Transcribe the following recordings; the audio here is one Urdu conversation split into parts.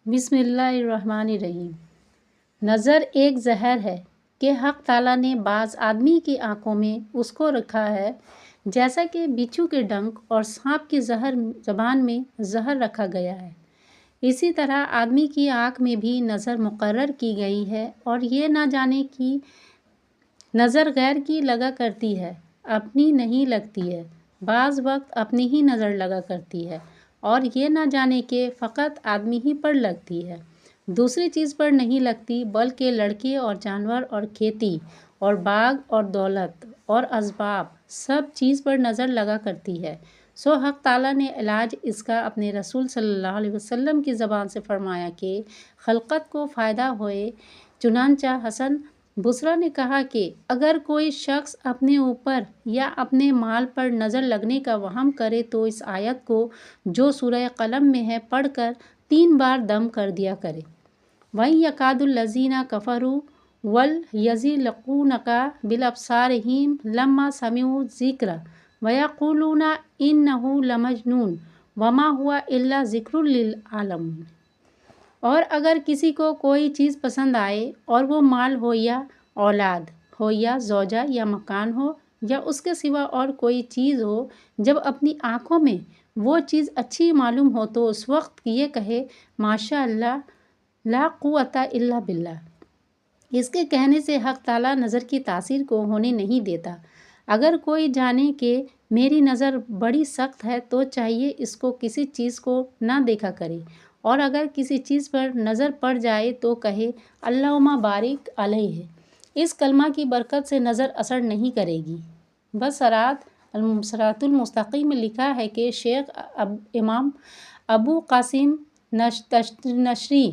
بسم اللہ الرحمن الرحیم۔ نظر ایک زہر ہے کہ حق تعالیٰ نے بعض آدمی کی آنکھوں میں اس کو رکھا ہے جیسا کہ بچھو کے ڈنک اور سانپ کی زبان میں زہر رکھا گیا ہے، اسی طرح آدمی کی آنکھ میں بھی نظر مقرر کی گئی ہے اور یہ نہ جانے کی نظر غیر کی لگا کرتی ہے، اپنی نہیں لگتی ہے، بعض وقت اپنی ہی نظر لگا کرتی ہے اور یہ نہ جانے کہ فقط آدمی ہی پر لگتی ہے، دوسری چیز پر نہیں لگتی، بلکہ لڑکے اور جانور اور کھیتی اور باغ اور دولت اور اسباب سب چیز پر نظر لگا کرتی ہے۔ سو حق تعالیٰ نے علاج اس کا اپنے رسول صلی اللہ علیہ وسلم کی زبان سے فرمایا کہ خلقت کو فائدہ ہوئے۔ چنانچہ حسن بصری نے کہا کہ اگر کوئی شخص اپنے اوپر یا اپنے مال پر نظر لگنے کا وہم کرے تو اس آیت کو جو سورہ قلم میں ہے پڑھ کر 3 بار دم کر دیا کرے۔ وَإِن يَكَادُ الَّذِينَ كَفَرُوا وَلْيَزِلْقُونَكَ بِالْأَبْصَارِهِمْ لَمَّا سَمِعُوا الذِّكْرَ وَيَقُولُونَ إِنَّهُ لَمَجْنُونٌ وَمَا هُوَ إِلَّا ذِكْرٌ لِّلْعَالَمِينَ۔ اور اگر کسی کو کوئی چیز پسند آئے اور وہ مال ہو یا اولاد ہو یا زوجہ یا مکان ہو یا اس کے سوا اور کوئی چیز ہو، جب اپنی آنکھوں میں وہ چیز اچھی معلوم ہو تو اس وقت یہ کہے ماشاء اللہ لا قوت الا باللہ۔ اس کے کہنے سے حق تعالیٰ نظر کی تاثیر کو ہونے نہیں دیتا۔ اگر کوئی جانے کہ میری نظر بڑی سخت ہے تو چاہیے اس کو کسی چیز کو نہ دیکھا کرے، اور اگر کسی چیز پر نظر پڑ جائے تو کہے اللہم بارک علیہ، اس کلمہ کی برکت سے نظر اثر نہیں کرے گی۔ بس صراط المستقیم میں لکھا ہے کہ شیخ امام ابو قاسم نشری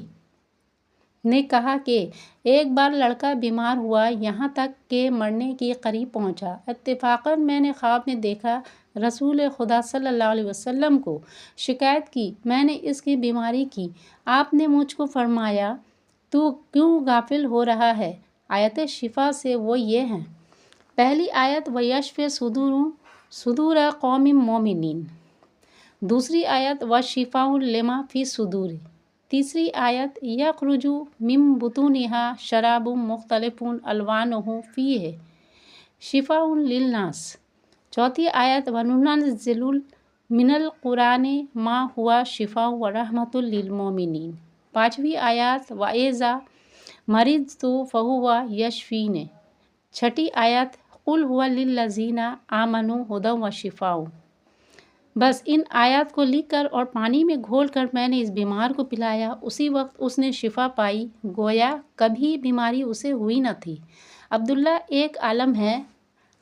نے کہا کہ ایک بار لڑکا بیمار ہوا یہاں تک کہ مرنے کے قریب پہنچا۔ اتفاقاً میں نے خواب میں دیکھا، رسول خدا صلی اللہ علیہ وسلم کو شکایت کی، میں نے اس کی بیماری کی، آپ نے مجھ کو فرمایا تو کیوں غافل ہو رہا ہے؟ آیت شفا سے وہ یہ ہیں۔ پہلی آیت وَيَشْفِ صُدُورَ قَوْمٍ مُؤْمِنِينَ، دوسری آیت وَشِفَاءٌ لِمَا فِي الصُّدُورِ، تیسری آیت یخرج من بطونها شراب مختلف الوانہ فیہ شفاء للناس، چوتھی آیت وَنُنَزِّلُ من القرآن ما هو شفاء ورحمۃ للمؤمنین، پانچویں آیت وَإِذَا مَرِضْتُ فَهُوَ یشفین، چھٹی آیت قُلْ هُوَ لِلَّذِينَ آمَنُوا هُدًى وَشِفَاءٌ۔ بس ان آیات کو لکھ کر اور پانی میں گھول کر میں نے اس بیمار کو پلایا، اسی وقت اس نے شفا پائی، گویا کبھی بیماری اسے ہوئی نہ تھی۔ عبداللہ ایک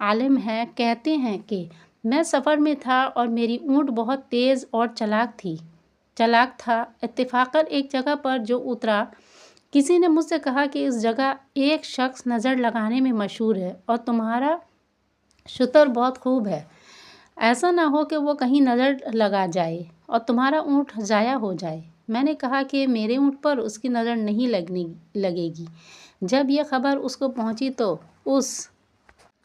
عالم ہے، کہتے ہیں کہ میں سفر میں تھا اور میری اونٹ بہت تیز اور چالاک تھا۔ اتفاقاً ایک جگہ پر جو اترا، کسی نے مجھ سے کہا کہ اس جگہ ایک شخص نظر لگانے میں مشہور ہے اور تمہارا شتر بہت خوب ہے، ایسا نہ ہو کہ وہ کہیں نظر لگا جائے اور تمہارا اونٹ ضائع ہو جائے۔ میں نے کہا کہ میرے اونٹ پر اس کی نظر نہیں لگے گی۔ جب یہ خبر اس کو پہنچی تو اس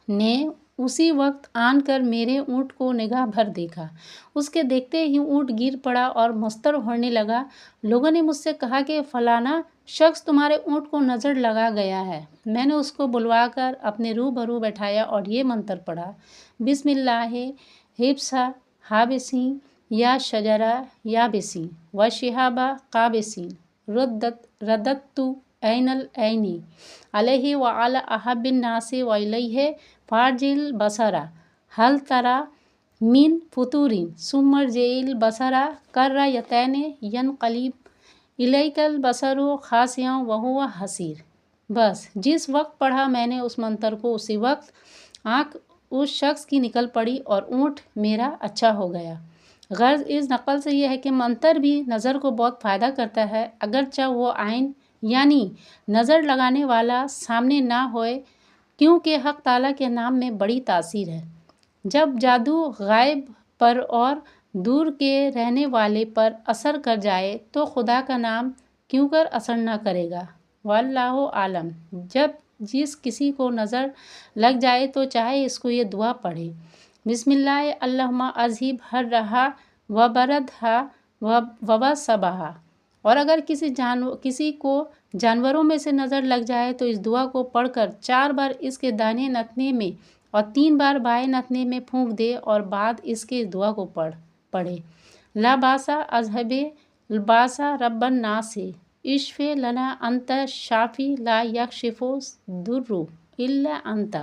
نے اسی وقت آن کر میرے اونٹ کو نگاہ بھر دیکھا، اس کے دیکھتے ہی اونٹ گر پڑا اور مضطر ہونے لگا۔ لوگوں نے مجھ سے کہا کہ فلانا شخص تمہارے اونٹ کو نظر لگا گیا ہے۔ میں نے اس کو بلوا کر اپنے روبرو بٹھایا اور یہ منتر پڑھا، بسم اللہ حبس حابسین یا شجرہ یابسین وشہاب قابسین رددت عین العین علیہ وعلی احب الناس والیہ فارجع البصر هل تری من فطور ثم ارجع البصر کرۃین ینقلب الیک البصر خاسئا وہو حسیر۔ بس جس وقت پڑھا میں نے اس منتر کو، اسی وقت آنکھ اس شخص کی نکل پڑی اور اونٹ میرا اچھا ہو گیا۔ غرض اس نقل سے یہ ہے کہ منتر بھی نظر کو بہت فائدہ کرتا ہے، اگرچہ وہ عین یعنی نظر لگانے والا سامنے نہ ہوئے، کیونکہ حق تعالیٰ کے نام میں بڑی تاثیر ہے۔ جب جادو غائب پر اور دور کے رہنے والے پر اثر کر جائے تو خدا کا نام کیوں کر اثر نہ کرے گا؟ واللہ عالم۔ جب جس کسی کو نظر لگ جائے تو چاہے اس کو یہ دعا پڑھے، بسم اللہ اللہم اذہب حرھا وبردھا ووصبھا، اور اگر کسی کو جانوروں میں سے نظر لگ جائے تو اس دعا کو پڑھ کر 4 بار اس کے دائیں نتنے میں اور 3 بار بائیں نتنے میں پھونک دے اور بعد اس کے دعا کو پڑھے۔ لا باسا اذهب الباسا رب الناس اشف لنا انت شافی لا یکشف الضر الا انت۔